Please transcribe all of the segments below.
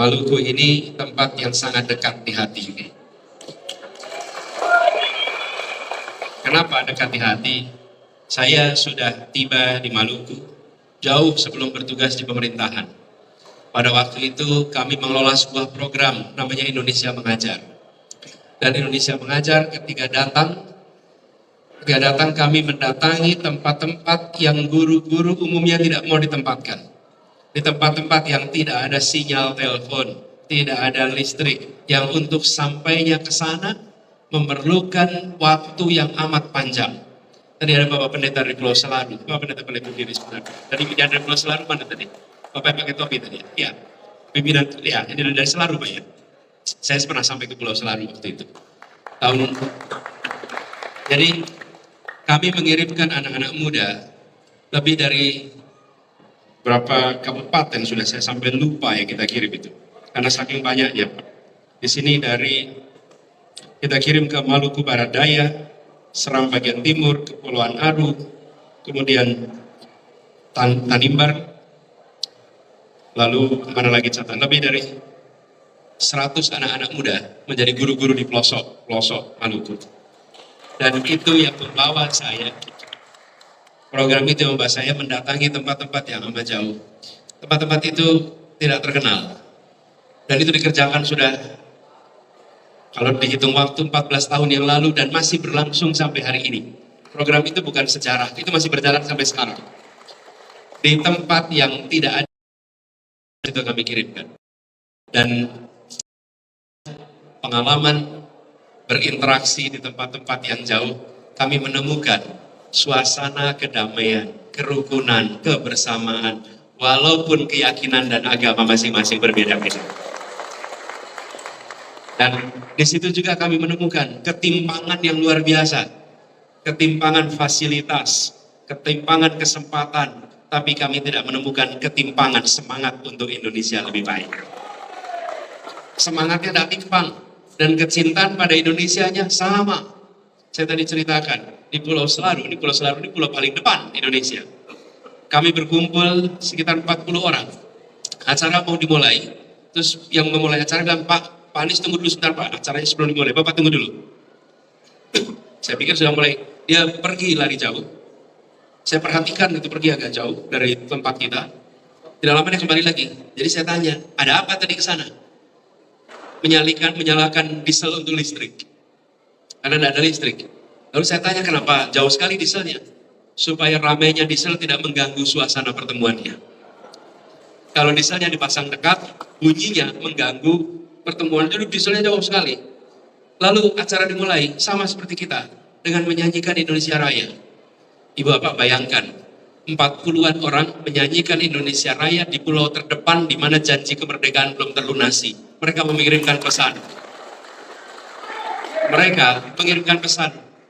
Maluku ini tempat yang sangat dekat di hati. Kenapa dekat di hati? Saya sudah tiba di Maluku jauh sebelum bertugas di pemerintahan. Pada waktu itu kami mengelola sebuah program namanya Indonesia Mengajar. Dan Indonesia Mengajar ketika datang kami mendatangi tempat-tempat yang guru-guru umumnya tidak mau ditempatkan. Di tempat-tempat yang tidak ada sinyal telepon, tidak ada listrik, yang untuk sampainya ke sana memerlukan waktu yang amat panjang. Tadi ada Bapak Pendeta dari Pulau Seladu, Bapak Pendeta boleh berdiri sebentar. Tadi dari Pulau Seladu mana tadi? Bapak yang pakai topi tadi ya? Pimpinan, ya, ini dari Seladu Pak ya? Saya pernah sampai ke Pulau Seladu waktu itu. Jadi kami mengirimkan anak-anak muda lebih dari berapa kabupaten sudah saya sampai lupa ya kita kirim itu. Karena saking banyaknya. Di sini kita kirim ke Maluku Barat Daya, Seram bagian timur, Kepulauan Aru, kemudian Tanimbar, lalu mana lagi catatan, lebih dari 100 anak-anak muda menjadi guru-guru di pelosok Maluku. Dan itu yang membawa saya, program itu membawa saya mendatangi tempat-tempat yang amat jauh. Tempat-tempat itu tidak terkenal. Dan itu dikerjakan sudah, kalau dihitung waktu 14 tahun yang lalu dan masih berlangsung sampai hari ini. Program itu bukan sejarah, itu masih berjalan sampai sekarang. Di tempat yang tidak ada, itu kami kirimkan. Dan pengalaman berinteraksi di tempat-tempat yang jauh, kami menemukan suasana kedamaian, kerukunan, kebersamaan, walaupun keyakinan dan agama masing-masing berbeda-beda. Dan di situ juga kami menemukan ketimpangan yang luar biasa, ketimpangan fasilitas, ketimpangan kesempatan, tapi kami tidak menemukan ketimpangan semangat untuk Indonesia lebih baik. Semangatnya tidak timpang, dan kecintaan pada Indonesianya sama. Saya tadi ceritakan, di Pulau Seladu ini pulau paling depan Indonesia. Kami berkumpul sekitar 40 orang. Acara mau dimulai, terus yang memulai acara bilang, Pak Anies tunggu dulu sebentar Pak, acaranya sebelum dimulai, Bapak tunggu dulu. Saya pikir sudah mulai, dia pergi lari jauh. Saya perhatikan itu pergi agak jauh dari tempat kita. Tidak lama dia kembali lagi. Jadi saya tanya, ada apa tadi ke sana? Menyalakan diesel untuk listrik. Karena tidak ada listrik. Lalu saya tanya kenapa jauh sekali dieselnya? Supaya ramainya diesel tidak mengganggu suasana pertemuannya. Kalau dieselnya dipasang dekat, bunyinya mengganggu pertemuan. Jadi dieselnya jauh sekali. Lalu acara dimulai, sama seperti kita, dengan menyanyikan Indonesia Raya. Ibu Bapak bayangkan, 40-an orang menyanyikan Indonesia Raya di pulau terdepan di mana janji kemerdekaan belum terlunasi. Mereka mengirimkan pesan.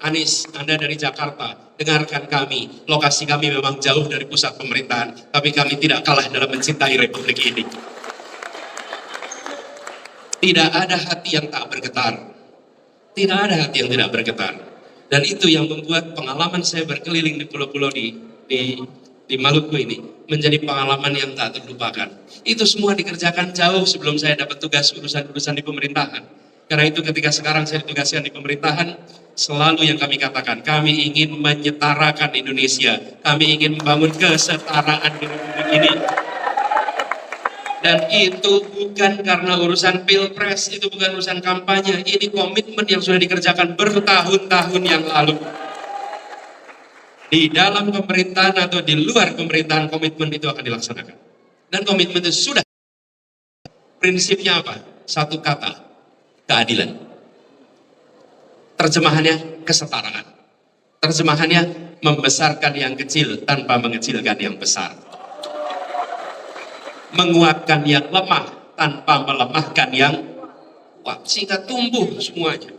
Anies, Anda dari Jakarta, dengarkan kami. Lokasi kami memang jauh dari pusat pemerintahan, tapi kami tidak kalah dalam mencintai Republik ini. Tidak ada hati yang tak bergetar. Tidak ada hati yang tidak bergetar. Dan itu yang membuat pengalaman saya berkeliling di pulau-pulau di Maluku ini menjadi pengalaman yang tak terlupakan. Itu semua dikerjakan jauh sebelum saya dapat tugas urusan-urusan di pemerintahan. Karena itu ketika sekarang saya ditugaskan di pemerintahan, selalu yang kami katakan, kami ingin menyetarakan Indonesia, kami ingin membangun kesetaraan di Republik ini. Dan itu bukan karena urusan pilpres, itu bukan urusan kampanye, ini komitmen yang sudah dikerjakan bertahun-tahun yang lalu. Di dalam pemerintahan atau di luar pemerintahan, komitmen itu akan dilaksanakan. Dan komitmen itu sudah. Prinsipnya apa? Satu kata, keadilan. Terjemahannya kesetaraan. Terjemahannya membesarkan yang kecil tanpa mengecilkan yang besar. Menguatkan yang lemah tanpa melemahkan yang kuat. Sehingga tumbuh semuanya.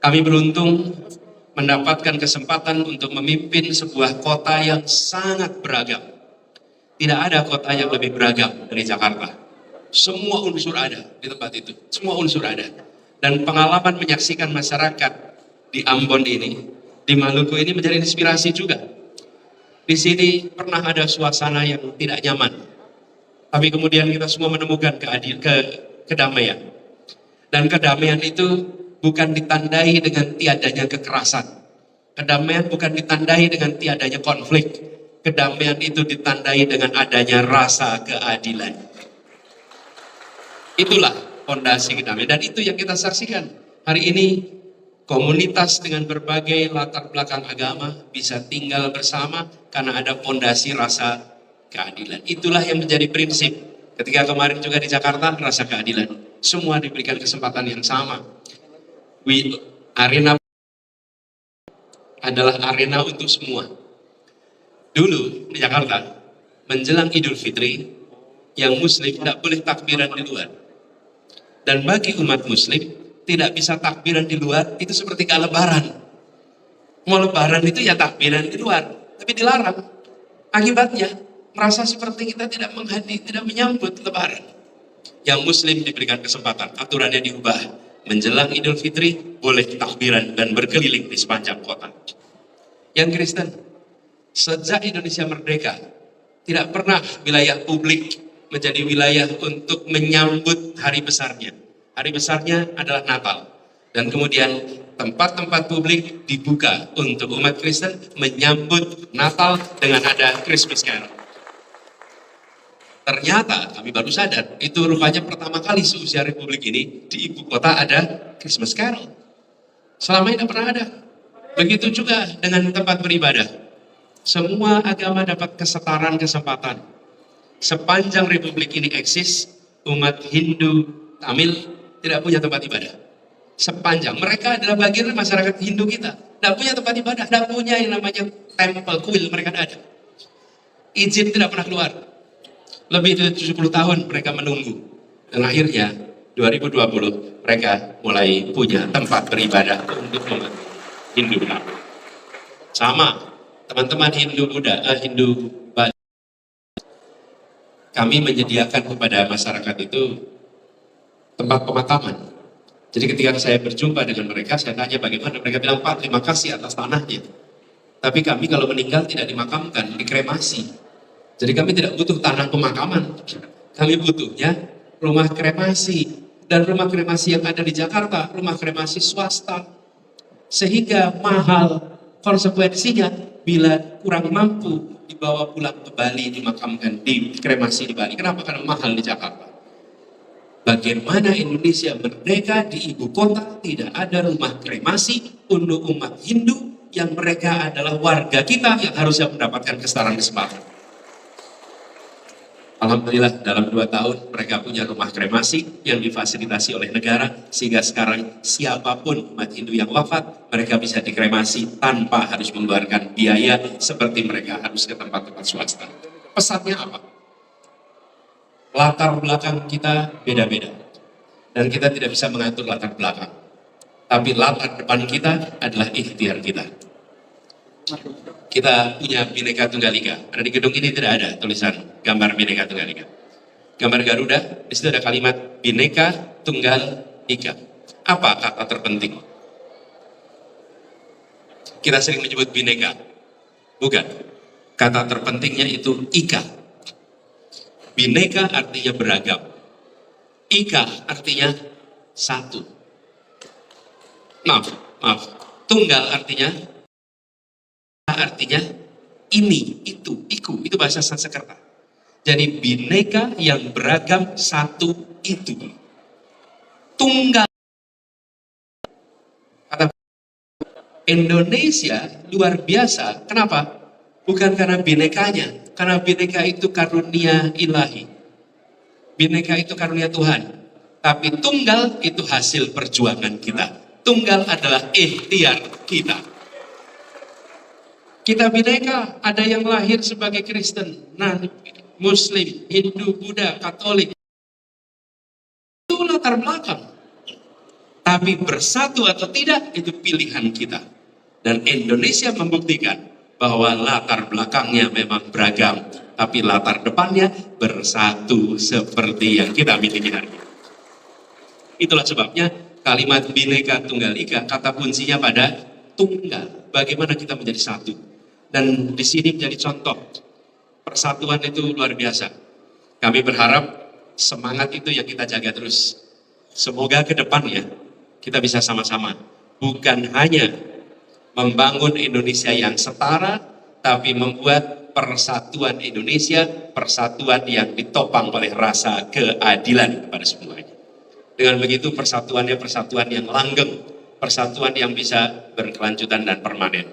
Kami beruntung mendapatkan kesempatan untuk memimpin sebuah kota yang sangat beragam. Tidak ada kota yang lebih beragam dari Jakarta. Semua unsur ada di tempat itu. Semua unsur ada. Dan pengalaman menyaksikan masyarakat di Ambon ini, di Maluku ini menjadi inspirasi juga. Di sini pernah ada suasana yang tidak nyaman. Tapi kemudian kita semua menemukan kedamaian. Dan kedamaian itu bukan ditandai dengan tiadanya kekerasan. Kedamaian bukan ditandai dengan tiadanya konflik. Kedamaian itu ditandai dengan adanya rasa keadilan. Itulah fondasi kedamaian. Dan itu yang kita saksikan. Hari ini komunitas dengan berbagai latar belakang agama bisa tinggal bersama karena ada fondasi rasa keadilan. Itulah yang menjadi prinsip. Ketika kemarin juga di Jakarta, rasa keadilan. Semua diberikan kesempatan yang sama. Arena adalah arena untuk semua. Dulu di Jakarta, menjelang Idul Fitri, yang Muslim tidak boleh takbiran di luar. Dan bagi umat Muslim, tidak bisa takbiran di luar, itu seperti kayak lebaran. Mau lebaran itu ya takbiran di luar, tapi dilarang. Akibatnya, merasa seperti kita tidak menyambut lebaran. Yang Muslim diberikan kesempatan, aturannya diubah. Menjelang Idul Fitri, boleh takbiran dan berkeliling di sepanjang kota. Yang Kristen, sejak Indonesia merdeka, tidak pernah wilayah publik menjadi wilayah untuk menyambut hari besarnya. Hari besarnya adalah Natal. Dan kemudian tempat-tempat publik dibuka untuk umat Kristen menyambut Natal dengan ada Christmas Carol. Ternyata kami baru sadar, itu rupanya pertama kali seusia Republik ini di ibu kota ada Christmas Carol. Selama ini tidak pernah ada. Begitu juga dengan tempat beribadah. Semua agama dapat kesetaraan kesempatan. Sepanjang Republik ini eksis, umat Hindu, Tamil tidak punya tempat ibadah. Sepanjang mereka adalah bagian dari masyarakat Hindu kita, tidak punya tempat ibadah, tidak punya yang namanya temple, kuil, mereka tidak ada. Izin tidak pernah keluar. Lebih dari 70 tahun mereka menunggu. Dan akhirnya 2020 mereka mulai punya tempat beribadah untuk umat Hindu. Sama teman-teman Hindu Buddha, Hindu Bali. Kami menyediakan kepada masyarakat itu tempat pemakaman. Jadi ketika saya berjumpa dengan mereka, saya tanya bagaimana, mereka bilang, Pak, terima kasih atas tanahnya. Tapi kami kalau meninggal tidak dimakamkan, dikremasi. Jadi kami tidak butuh tanah pemakaman. Kami butuhnya rumah kremasi. Dan rumah kremasi yang ada di Jakarta, rumah kremasi swasta. Sehingga mahal, konsekuensinya bila kurang mampu dibawa pulang ke Bali, dimakamkan di kremasi di Bali. Kenapa? Karena mahal di Jakarta. Bagaimana Indonesia merdeka di ibu kota tidak ada rumah kremasi untuk umat Hindu yang mereka adalah warga kita yang harusnya mendapatkan kesetaraan kesempatan. Alhamdulillah dalam 2 tahun mereka punya rumah kremasi yang difasilitasi oleh negara sehingga sekarang siapapun umat Hindu yang wafat mereka bisa dikremasi tanpa harus mengeluarkan biaya seperti mereka harus ke tempat-tempat swasta. Pesannya apa? Latar belakang kita beda-beda dan kita tidak bisa mengatur latar belakang. Tapi latar depan kita adalah ikhtiar kita. Kita punya Bhinneka Tunggal Ika. Ada di gedung ini tidak ada tulisan gambar Bhinneka Tunggal Ika. Gambar Garuda, di situ ada kalimat Bhinneka Tunggal Ika. Apa kata terpenting? Kita sering menyebut Bhinneka. Bukan. Kata terpentingnya itu Ika. Bhinneka artinya beragam. Ika artinya satu. Maaf. Tunggal artinya ini, itu bahasa Sanskerta. Jadi Bhinneka yang beragam satu itu. Tunggal. Kata Indonesia luar biasa. Kenapa? Bukan karena binekanya. Karena bineka itu karunia ilahi. Bineka itu karunia Tuhan. Tapi tunggal itu hasil perjuangan kita. Tunggal adalah ikhtiar kita. Kita bineka, ada yang lahir sebagai Kristen, Muslim, Hindu, Buddha, Katolik. Itu latar belakang. Tapi bersatu atau tidak, itu pilihan kita. Dan Indonesia membuktikan bahwa latar belakangnya memang beragam. Tapi latar depannya bersatu seperti yang kita miliki hari ini. Itulah sebabnya kalimat Bhinneka Tunggal Ika, kata kuncinya pada tunggal. Bagaimana kita menjadi satu. Dan di sini menjadi contoh persatuan itu luar biasa. Kami berharap Semangat itu yang kita jaga terus. Semoga ke depannya kita bisa sama-sama bukan hanya membangun Indonesia yang setara, tapi membuat persatuan Indonesia, persatuan yang ditopang oleh rasa keadilan kepada semuanya. Dengan begitu persatuannya persatuan yang langgeng, persatuan yang bisa berkelanjutan dan permanen.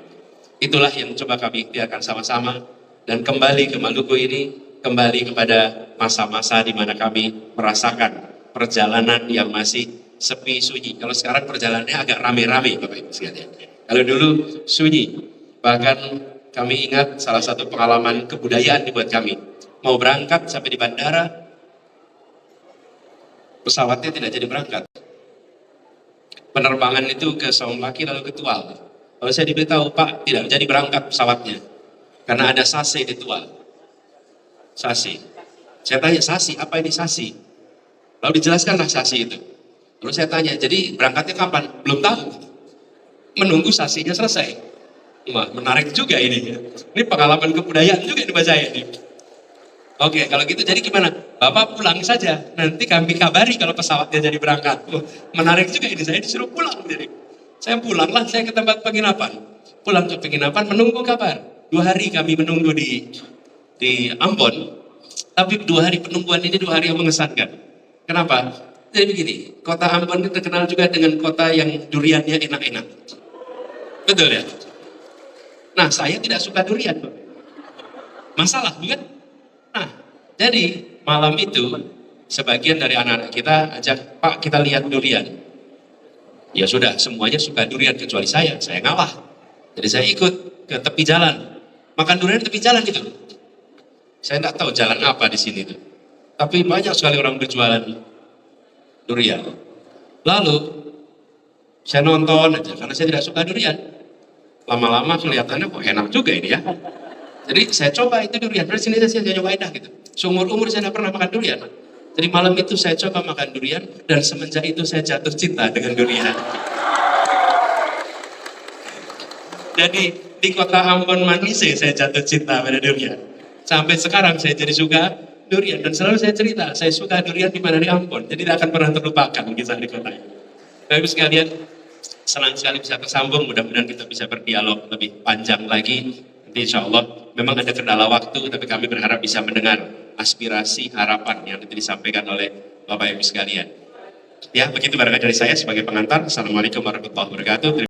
Itulah yang coba kami ikhtiarkan sama-sama, dan kembali ke Maluku ini, kembali kepada masa-masa di mana kami merasakan perjalanan yang masih sepi sunyi. Kalau sekarang perjalanannya agak rame-rame Bapak Ibu sekalian. Kalau dulu sunyi, bahkan kami ingat salah satu pengalaman kebudayaan dibuat kami. Mau berangkat sampai di bandara, pesawatnya tidak jadi berangkat. Penerbangan itu ke Saumlaki lalu ke Tual. Kalau saya diberitahu, Pak, tidak jadi berangkat pesawatnya karena ada sase di Tual. Sase. Saya tanya, sasi, apa ini sasi? Lalu dijelaskanlah sasi itu. Lalu saya tanya, jadi berangkatnya kapan? Belum tahu. Menunggu sasinya selesai. Wah, menarik juga ini. Ini pengalaman kebudayaan juga di saya ini. Oke, kalau gitu jadi gimana? Bapak pulang saja, nanti kami kabari kalau pesawatnya jadi berangkat. Oh, menarik juga ini, saya disuruh pulang. Jadi saya pulanglah, saya ke tempat penginapan. Pulang ke penginapan, menunggu kabar. 2 hari kami menunggu di Ambon. Tapi 2 hari penungguan ini 2 hari yang mengesankan. Kenapa? Jadi begini, kota Ambon itu terkenal juga dengan kota yang duriannya enak-enak. Betul ya? Nah, saya tidak suka durian. Masalah, bukan? Nah, jadi malam itu sebagian dari anak-anak kita ajak, Pak, kita lihat durian. Ya sudah, semuanya suka durian kecuali saya ngalah. Jadi saya ikut ke tepi jalan, makan durian tepi jalan gitu. Saya tidak tahu jalan apa di sini tuh. Tapi banyak sekali orang berjualan durian. Lalu saya nonton aja karena saya tidak suka durian. Lama-lama kelihatannya kok enak juga ini ya. Jadi saya coba itu durian, dari sini saya nyobain dah gitu. Seumur-umur saya tidak pernah makan durian. Jadi malam itu saya coba makan durian, dan semenjak itu saya jatuh cinta dengan durian. Jadi di kota Ambon Manise saya jatuh cinta pada durian. Sampai sekarang saya jadi suka durian, dan selalu saya cerita, saya suka durian di mana di Ambon. Jadi tidak akan pernah terlupakan kisah di kota ini. Bapak sekalian, senang sekali bisa tersambung, mudah-mudahan kita bisa berdialog lebih panjang lagi. Nanti insya Allah memang ada kendala waktu, tapi kami berharap bisa mendengar aspirasi, harapan yang nanti disampaikan oleh Bapak Ibu sekalian. Ya, begitu barangkali dari saya sebagai pengantar. Assalamualaikum warahmatullahi wabarakatuh.